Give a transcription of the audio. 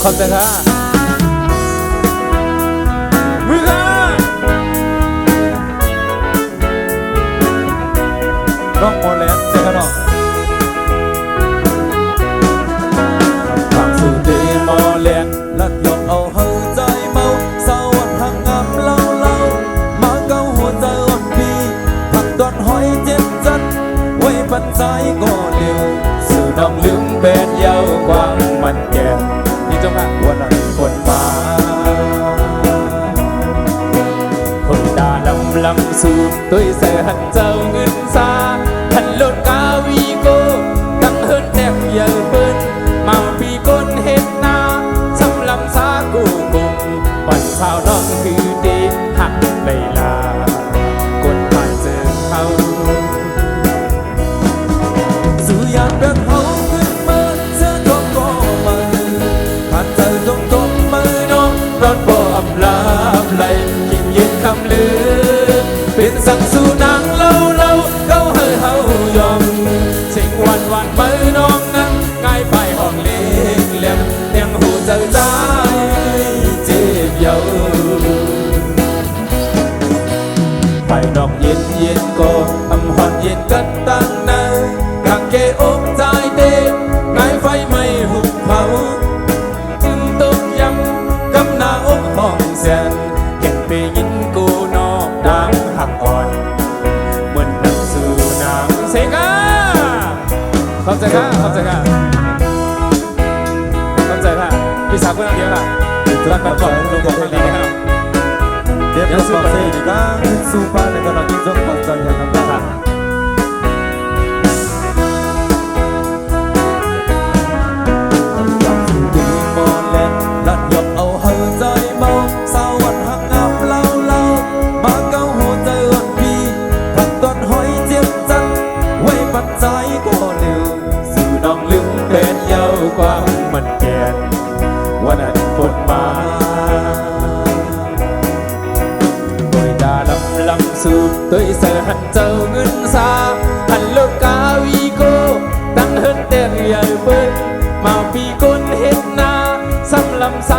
ขอบใจค่ะมือค่ะน้องโมเลนเจ้าค่ะน้องฟังสู่ตีโมเลนลัดยกเอาเฮาใจเมาสวัสดิ์หักงามเล่ามาเกาหัวใจอ่อนพีหักตอนหอยเจ็บจัดไว้ปันใจก็เร็วสู่น้องลืมเป็นเยาวกว้างมันแก่นี่เจ้าค่ะวันนั้นคนมาคนด่าลำสู่ตัวเสือหันเจ้าเงินซาหันโลดกาวีโกตั้งเฮิร์นแตกเยอะเปิ้นมาปีก้นเห็ดนาสำลำซากูกุมวันสาวน้องคือดีหักเลยลากดผ่านเจอเขาสู่อยากแบบเขาขึ้นมาเสื้อทองก็มาผ่านเจอตรงมือน้องรถบ่อำลาไหลยิ่งเย็นคำลือเป็นสั่งสู่นางเล่าเก้าเฮายอมเชิงวันมือน้องนั้นง่ายไปห้องเลี้ยงยังหูเจอใจเจ็บเยาไปดอกเย็นก็อำหอนเย็นกันตั้งนานกางเกอกใจเต้ง่ายไฟไม่หุบเผาจึงตกยำกำหน้าอกห้องแสนเห็นไปยินกูนอกดังหักอ่อนเหมือนนักสู่น้ำเสกาขอบใจค่ะขอบใจค่ะขอบใจค่ะพี่สาวเพื่อนเดียวค่ะรักกันก่อนลงก่อนคนดีนะครับเดี๋ยวสู้ไปดีนะสู้ไปในกำลังยิ่งจงขอบใจอย่างนั้นค่ะลัดยกเอาเฮาใจเมาสาวัดหักงามเล่ามาเกาหัวใจอ่อนพีผักต้นหอยเจ็บจัดไว้ปัจจัยก็เร็วสู่น้องลืมเป็นเยาวกว้างมันแก่นวันนั้นฝนมาโดยดาลำสู่ตัวเสือหันเจ้าเงินซาหันโลกกาวีโกตั้งเฮิร์นเตรียเบิ้ลมาปีก้นเห็ดนาสำลำซา